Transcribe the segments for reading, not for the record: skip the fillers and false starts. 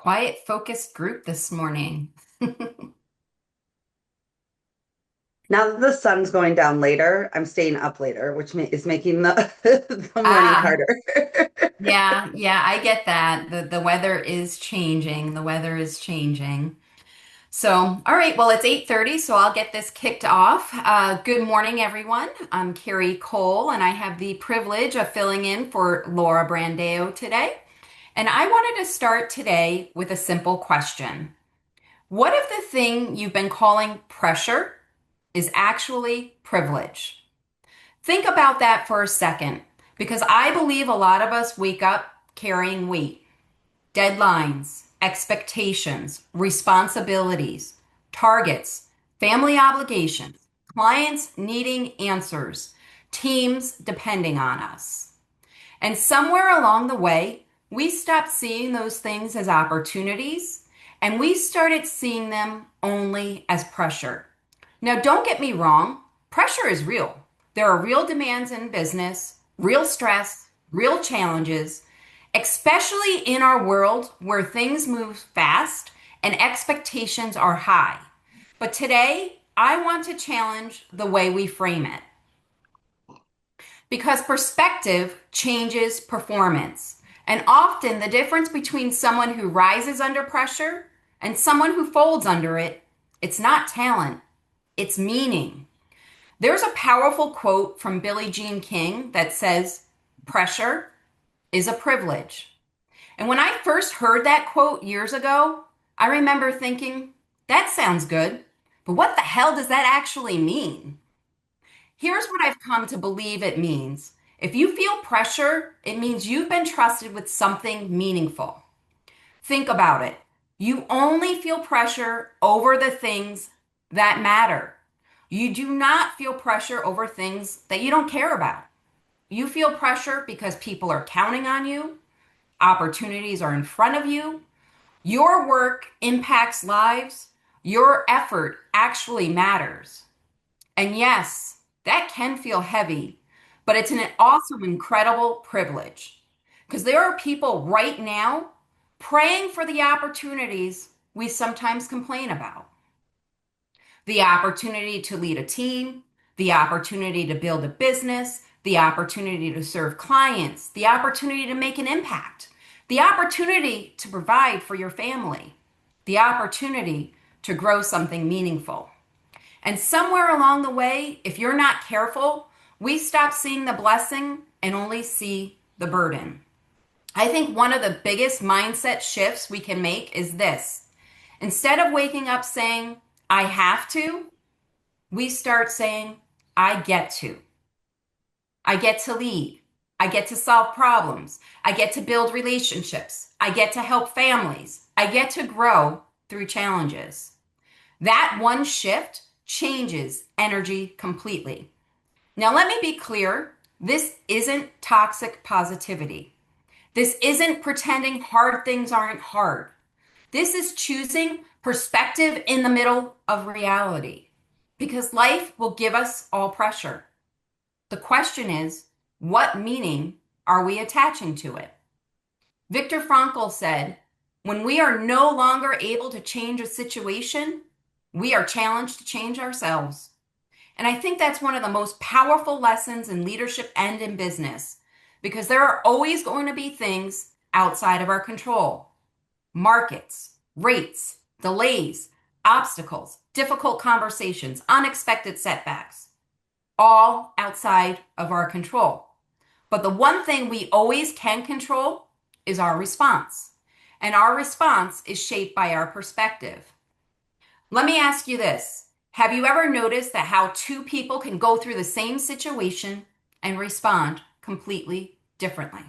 quiet, focused group this morning. Now that the sun's going down later, I'm staying up later, which is making the the morning Ah, harder. yeah, I get that. The weather is changing. The weather is changing. So, all right, well, it's 8:30, so I'll get this kicked off. Good morning, everyone. I'm Carrie Cole, and I have the privilege of filling in for Laura Brandeo today. And I wanted to start today with a simple question. What if the thing you've been calling pressure is actually privilege? Think about that for a second, because I believe a lot of us wake up carrying weight, deadlines, expectations, responsibilities, targets, family obligations, clients needing answers, teams depending on us. And somewhere along the way, we stopped seeing those things as opportunities and we started seeing them only as pressure. Now, don't get me wrong, pressure is real. There are real demands in business, real stress, real challenges, especially in our world where things move fast and expectations are high. But today, I want to challenge the way we frame it because perspective changes performance. And often, the difference between someone who rises under pressure and someone who folds under it, it's not talent, it's meaning. There's a powerful quote from Billie Jean King that says, "Pressure is a privilege." And when I first heard that quote years ago, I remember thinking, that sounds good, but what the hell does that actually mean? Here's what I've come to believe it means. If you feel pressure, it means you've been trusted with something meaningful. Think about it. You only feel pressure over the things that matter. You do not feel pressure over things that you don't care about. You feel pressure because people are counting on you, opportunities are in front of you, your work impacts lives, your effort actually matters. And yes, that can feel heavy, but it's an also incredible privilege because there are people right now praying for the opportunities we sometimes complain about. The opportunity to lead a team, the opportunity to build a business, the opportunity to serve clients, the opportunity to make an impact, the opportunity to provide for your family, the opportunity to grow something meaningful. And somewhere along the way, if you're not careful, we stop seeing the blessing and only see the burden. I think one of the biggest mindset shifts we can make is this. Instead of waking up saying, I have to, we start saying, I get to. I get to lead. I get to solve problems. I get to build relationships. I get to help families. I get to grow through challenges. That one shift changes energy completely. Now, let me be clear, this isn't toxic positivity. This isn't pretending hard things aren't hard. This is choosing perspective in the middle of reality because life will give us all pressure. The question is, what meaning are we attaching to it? Viktor Frankl said, when we are no longer able to change a situation, we are challenged to change ourselves. And I think that's one of the most powerful lessons in leadership and in business because there are always going to be things outside of our control: markets, rates, delays, obstacles, difficult conversations, unexpected setbacks, all outside of our control. But the one thing we always can control is our response. And our response is shaped by our perspective. Let me ask you this. Have you ever noticed that how two people can go through the same situation and respond completely differently?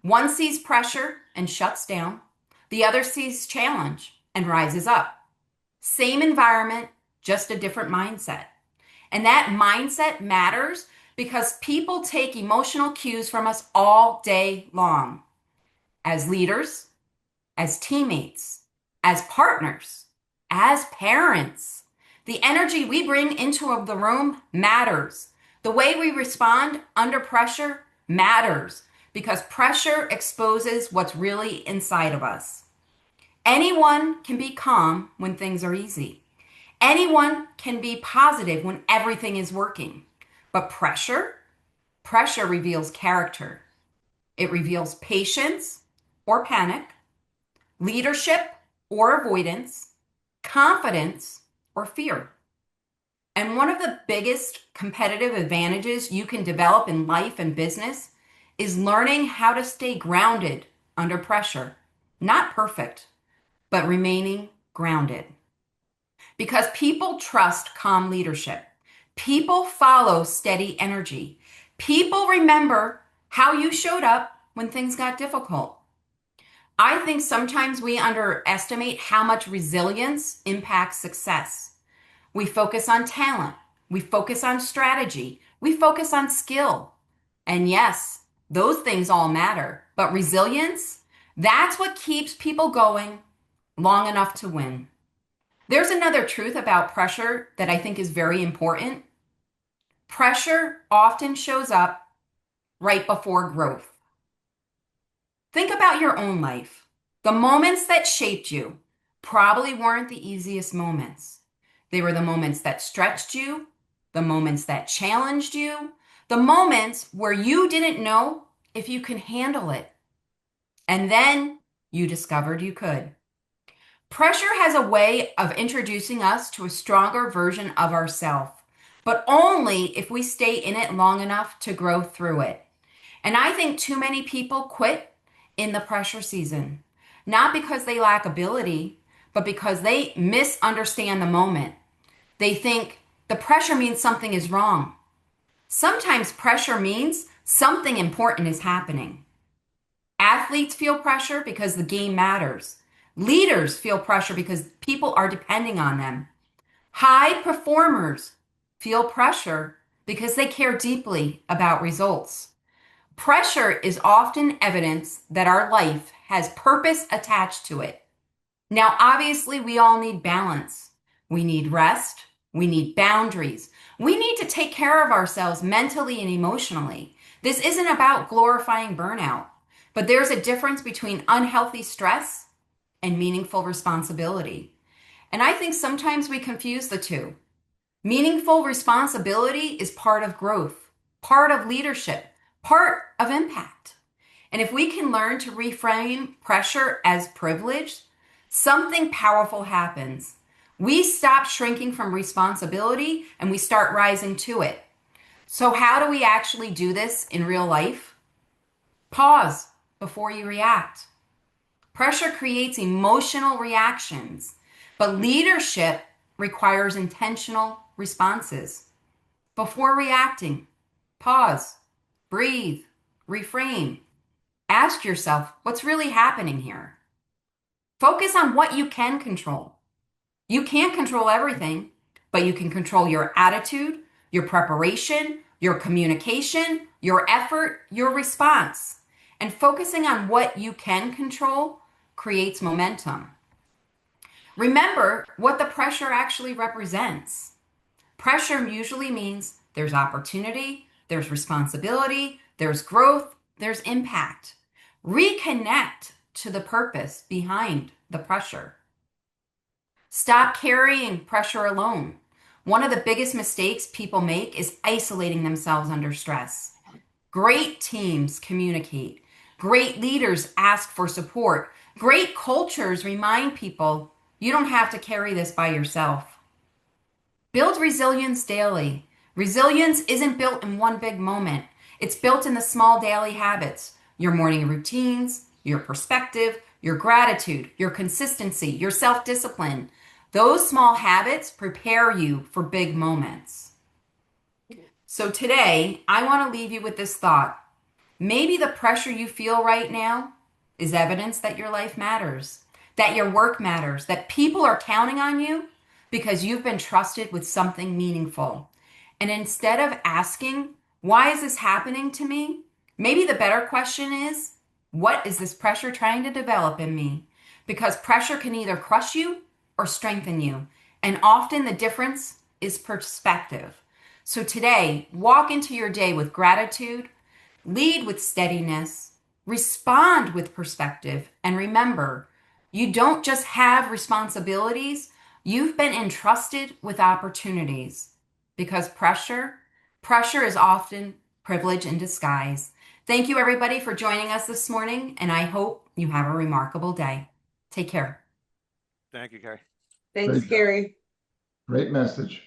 One sees pressure and shuts down. The other sees challenge and rises up. Same environment, just a different mindset. And that mindset matters because people take emotional cues from us all day long as leaders, as teammates, as partners, as parents. The energy we bring into the room matters. The way we respond under pressure matters because pressure exposes what's really inside of us. Anyone can be calm when things are easy. Anyone can be positive when everything is working. But pressure reveals character. It reveals patience or panic, leadership or avoidance, confidence or fear. And one of the biggest competitive advantages you can develop in life and business is learning how to stay grounded under pressure. Not perfect, but remaining grounded. Because people trust calm leadership. People follow steady energy. People remember how you showed up when things got difficult. I think sometimes we underestimate how much resilience impacts success. We focus on talent. We focus on strategy. We focus on skill. And yes, those things all matter. But resilience, that's what keeps people going long enough to win. There's another truth about pressure that I think is very important. Pressure often shows up right before growth. Think about your own life. The moments that shaped you probably weren't the easiest moments. They were the moments that stretched you, the moments that challenged you, the moments where you didn't know if you can handle it. And then you discovered you could. Pressure has a way of introducing us to a stronger version of ourselves, but only if we stay in it long enough to grow through it. And I think too many people quit in the pressure season, not because they lack ability, but because they misunderstand the moment. They think the pressure means something is wrong. Sometimes pressure means something important is happening. Athletes feel pressure because the game matters. Leaders feel pressure because people are depending on them. High performers feel pressure because they care deeply about results. Pressure is often evidence that our life has purpose attached to it. Now, obviously, we all need balance. We need rest. We need boundaries. We need to take care of ourselves mentally and emotionally. This isn't about glorifying burnout, but there's a difference between unhealthy stress and meaningful responsibility. And I think sometimes we confuse the two. Meaningful responsibility is part of growth, part of leadership, part of impact. And if we can learn to reframe pressure as privilege, something powerful happens. We stop shrinking from responsibility and we start rising to it. So, how do we actually do this in real life? Pause before you react. Pressure creates emotional reactions, but leadership requires intentional responses. Before reacting, pause, breathe, reframe. Ask yourself, what's really happening here? Focus on what you can control. You can't control everything, but you can control your attitude, your preparation, your communication, your effort, your response. And focusing on what you can control creates momentum. Remember what the pressure actually represents. Pressure usually means there's opportunity, there's responsibility, there's growth, there's impact. Reconnect to the purpose behind the pressure. Stop carrying pressure alone. One of the biggest mistakes people make is isolating themselves under stress. Great teams communicate. Great leaders ask for support. Great cultures remind people you don't have to carry this by yourself. Build resilience daily. Resilience isn't built in one big moment. It's built in the small daily habits, your morning routines, your perspective, your gratitude, your consistency, your self-discipline. Those small habits prepare you for big moments. So today, I want to leave you with this thought. Maybe the pressure you feel right now is evidence that your life matters, that your work matters, that people are counting on you because you've been trusted with something meaningful. And instead of asking, why is this happening to me? Maybe the better question is, what is this pressure trying to develop in me? Because pressure can either crush you or strengthen you. And often the difference is perspective. So today, walk into your day with gratitude, lead with steadiness, respond with perspective, and remember, You don't just have responsibilities, you've been entrusted with opportunities because pressure is often privilege in disguise. Thank you, everybody, for joining us this morning, and I hope you have a remarkable day. Take care. Thank you, Carrie. Thanks, Great job. Carrie. Great message.